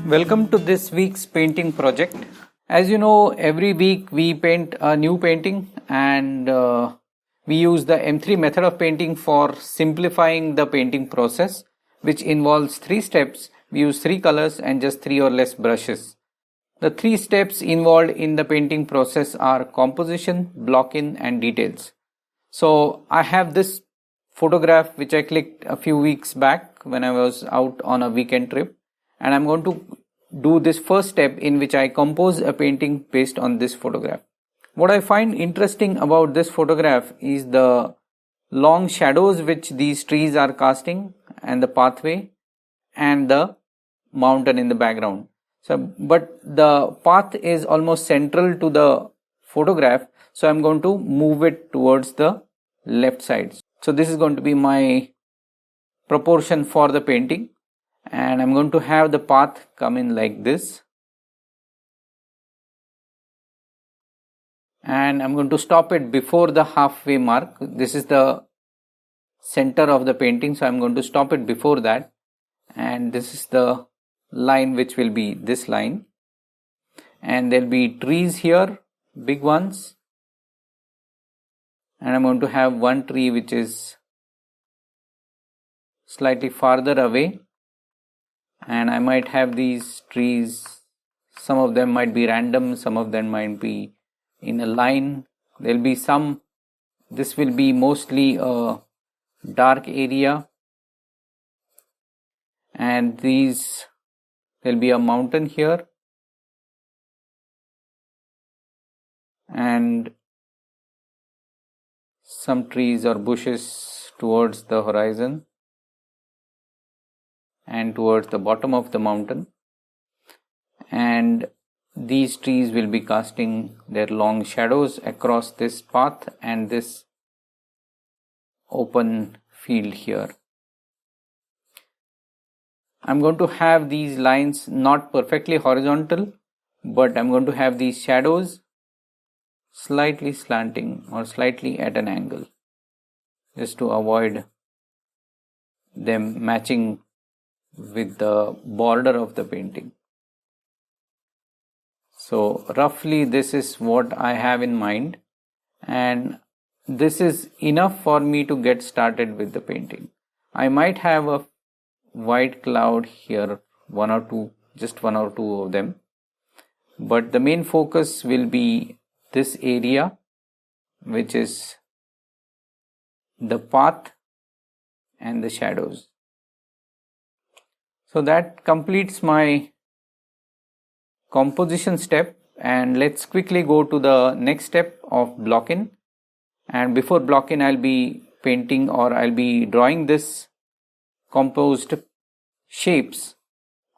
Welcome to this week's painting project. As you know, every week we paint a new painting and we use the M3 method of painting for simplifying the painting process, which involves 3 steps. We use 3 colors and just 3 or less brushes. The 3 steps involved in the painting process are composition, block-in and details. So I have this photograph which I clicked a few weeks back when I was out on a weekend trip, and I'm going to do this first step in which I compose a painting based on this photograph. What I find interesting about this photograph is the long shadows which these trees are casting and the pathway and the mountain in the background. But the path is almost central to the photograph, so I'm going to move it towards the left side. So this is going to be my proportion for the painting, and I'm going to have the path come in like this, and I'm going to stop it before the halfway mark. This is the center of the painting, so I'm going to stop it before that, and this is the line which will be this line, and there'll be trees here, big ones, and I'm going to have one tree which is slightly farther away, and I might have these trees, some of them might be random, some of them might be in a line. There'll be some, this will be mostly a dark area, and these, there'll be a mountain here, and some trees or bushes towards the horizon and towards the bottom of the mountain, and these trees will be casting their long shadows across this path and this open field here. I'm going to have these lines not perfectly horizontal, but I'm going to have these shadows slightly slanting or slightly at an angle, just to avoid them matching with the border of the painting. So roughly this is what I have in mind, and this is enough for me to get started with the painting. I might have a white cloud here, just one or two of them, but the main focus will be this area, which is the path and the shadows. So that completes my composition step, and let's quickly go to the next step of block-in. And before block-in, I'll be painting, or I'll be drawing this composed shapes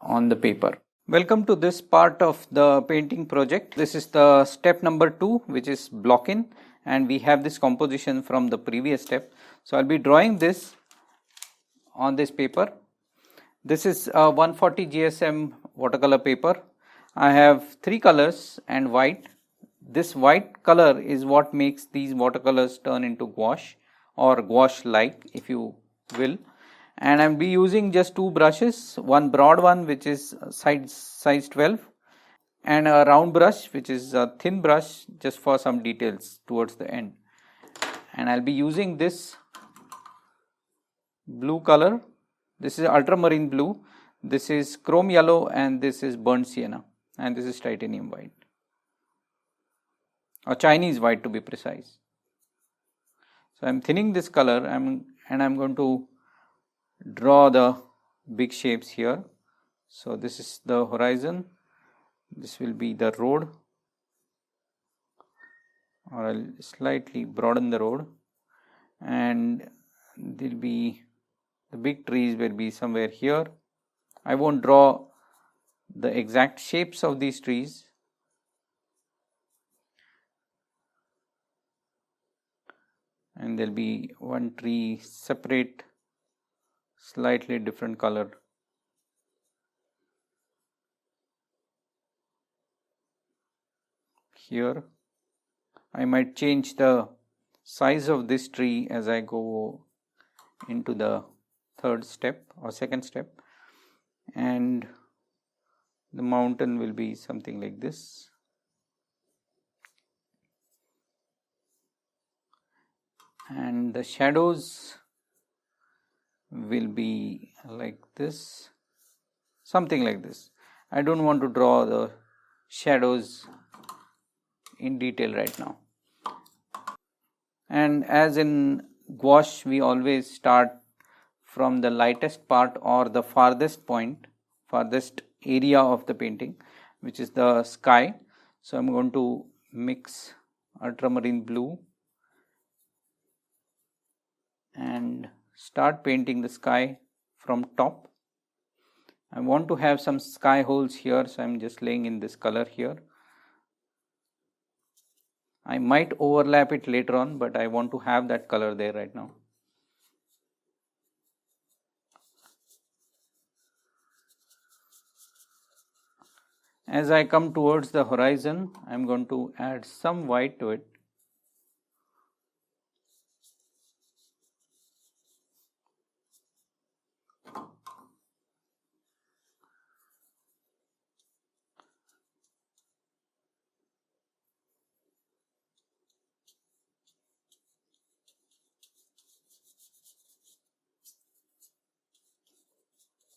on the paper. Welcome to this part of the painting project. This is the step number 2, which is block-in, and we have this composition from the previous step. So I'll be drawing this on this paper. This is a 140 GSM watercolor paper. I have 3 colors and white. This white color is what makes these watercolors turn into gouache, or gouache-like if you will. And I'll be using just 2 brushes, one broad one which is size 12, and a round brush which is a thin brush just for some details towards the end. And I'll be using this blue color. This is ultramarine blue, this is chrome yellow, and this is burnt sienna, and this is titanium white, or Chinese white to be precise. So I'm thinning this color, and I'm going to draw the big shapes here. So this is the horizon, this will be the road, or I'll slightly broaden the road, and there'll be the big trees will be somewhere here. I won't draw the exact shapes of these trees. And there'll be one tree separate, slightly different color. Here, I might change the size of this tree as I go into the third step or second step, and the mountain will be something like this. And the shadows will be like this, something like this. I don't want to draw the shadows in detail right now. And as in gouache, we always start from the lightest part or the farthest point, farthest area of the painting, which is the sky. So I'm going to mix ultramarine blue and start painting the sky from top. I want to have some sky holes here, so I'm just laying in this color here. I might overlap it later on, but I want to have that color there right now. As I come towards the horizon, I am going to add some white to it.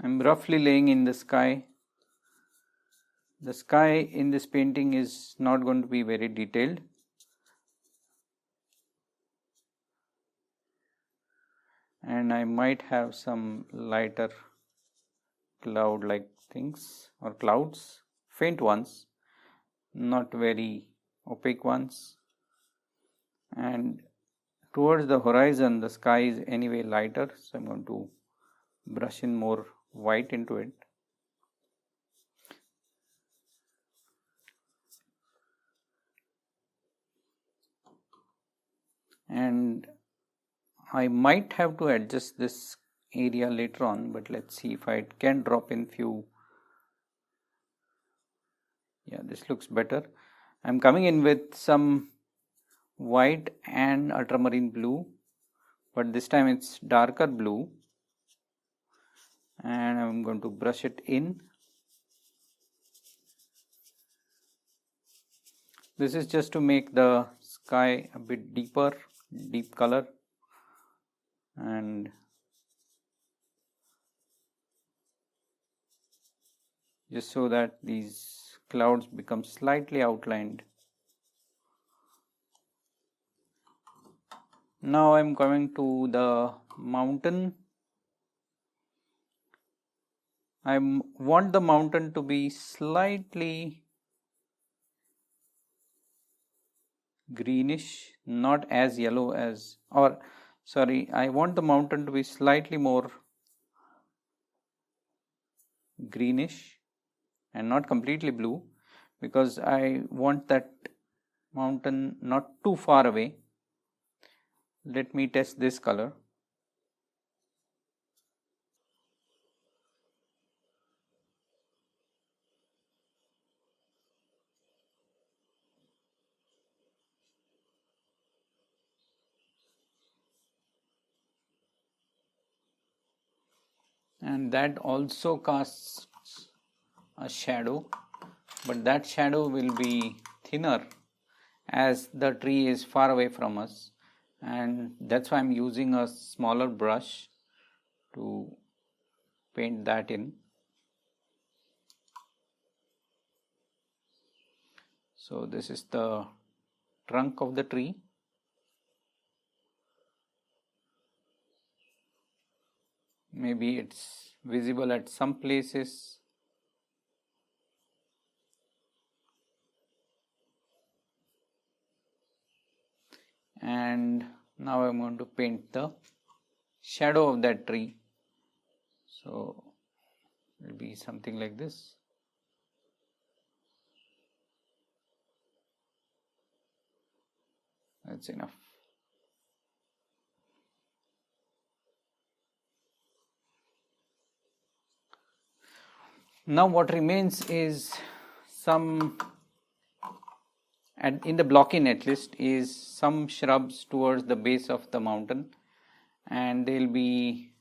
I am roughly laying in the sky. The sky in this painting is not going to be very detailed. And I might have some lighter cloud like things or clouds, faint ones, not very opaque ones. And towards the horizon, the sky is anyway lighter, so I'm going to brush in more white into it. And I might have to adjust this area later on, but let's see if I can drop in few. Yeah, this looks better. I'm coming in with some white and ultramarine blue, but this time it's darker blue, and I'm going to brush it in. This is just to make the sky a bit deeper, deep color, and just so that these clouds become slightly outlined. Now I'm coming to the mountain. I want the mountain to be slightly greenish, not as yellow as, or sorry, I want the mountain to be slightly more greenish and not completely blue, because I want that mountain not too far away. Let me test this color. And that also casts a shadow, but that shadow will be thinner as the tree is far away from us, and that's why I'm using a smaller brush to paint that in. So this is the trunk of the tree. Maybe it's visible at some places. And now I'm going to paint the shadow of that tree. So it will be something like this. That's enough. Now what remains is some, and in the blocking at least, is some shrubs towards the base of the mountain, and they'll be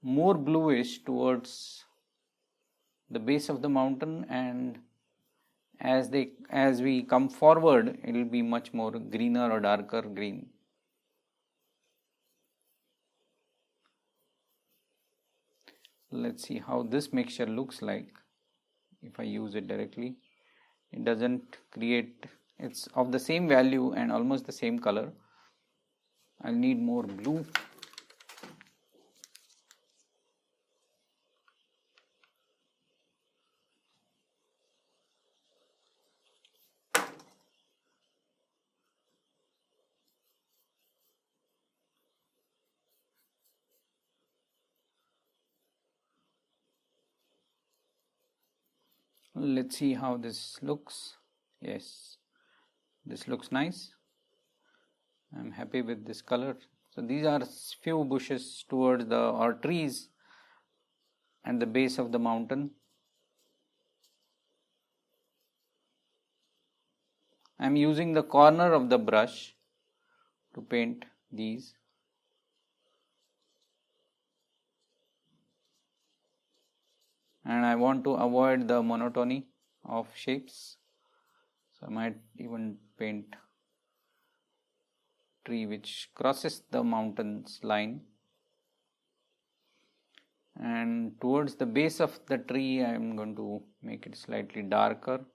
more bluish towards the base of the mountain, and as we come forward, it will be much more greener or darker green. Let's see how this mixture looks like if I use it directly. It doesn't create, it's of the same value and almost the same color. I'll need more blue. Let's see how this looks. Yes, this looks nice. I'm happy with this color. So these are few bushes towards the or trees and the base of the mountain. I'm using the corner of the brush to paint these. And I want to avoid the monotony of shapes, so I might even paint tree which crosses the mountain's line, and towards the base of the tree I am going to make it slightly darker.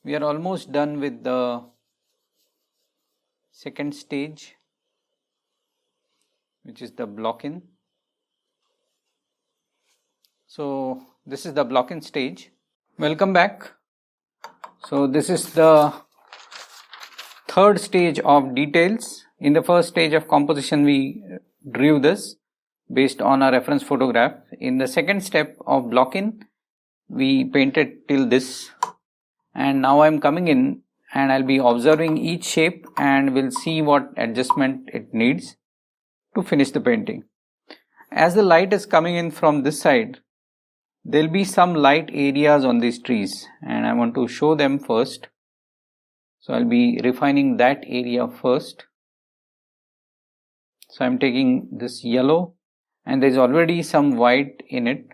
We are almost done with the second stage, which is the block-in. So this is the block-in stage. Welcome back. So this is the third stage of details. In the first stage of composition we drew this based on a reference photograph. In the second step of block-in we painted till this, and now I am coming in and I'll be observing each shape and we'll see what adjustment it needs to finish the painting. As the light is coming in from this side, there'll be some light areas on these trees and I want to show them first. So I'll be refining that area first. So I'm taking this yellow and there's already some white in it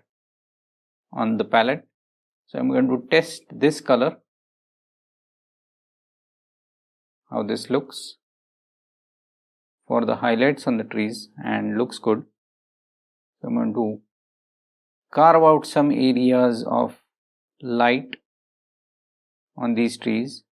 on the palette. So I'm going to test this color, how this looks for the highlights on the trees, and looks good. So I'm going to carve out some areas of light on these trees.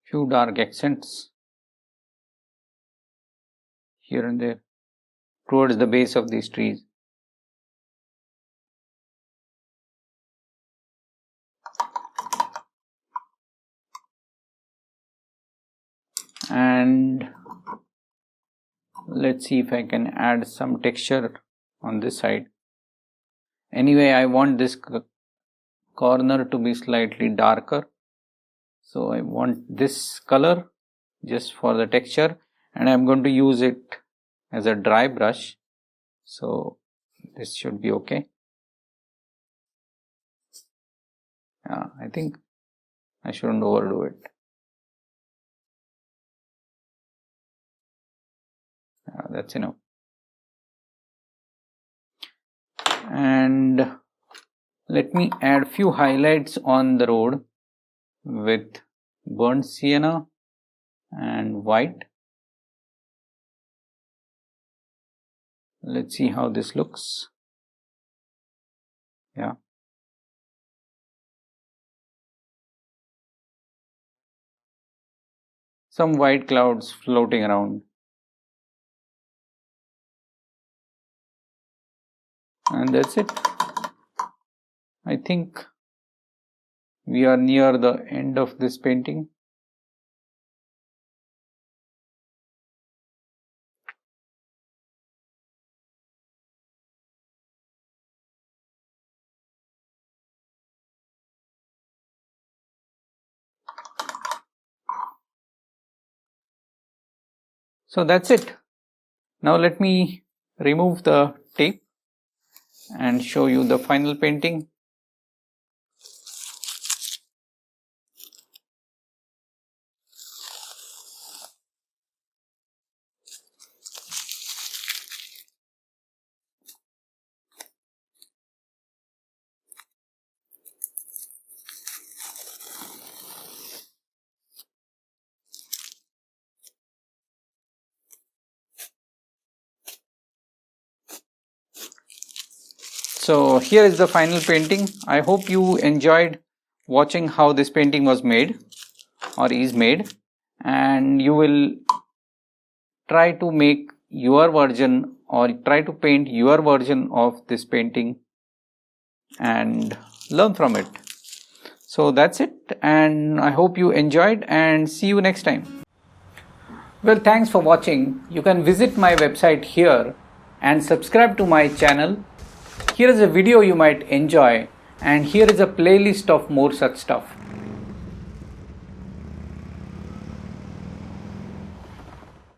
Few dark accents here and there towards the base of these trees. And let's see if I can add some texture on this side. Anyway, I want this corner to be slightly darker, so I want this color just for the texture, and I'm going to use it as a dry brush, so this should be okay. I think I shouldn't overdo it. That's enough. And let me add few highlights on the road with burnt sienna and white. Let's see how this looks. Some white clouds floating around. And that's it. I think we are near the end of this painting. So that's it. Now let me remove the tape and show you the final painting. So here is the final painting. I hope you enjoyed watching how this painting was made or is made, and you will try to make your version or try to paint your version of this painting and learn from it. So that's it, and I hope you enjoyed, and see you next time. Well, thanks for watching. You can visit my website here and subscribe to my channel. Here is a video you might enjoy, and here is a playlist of more such stuff.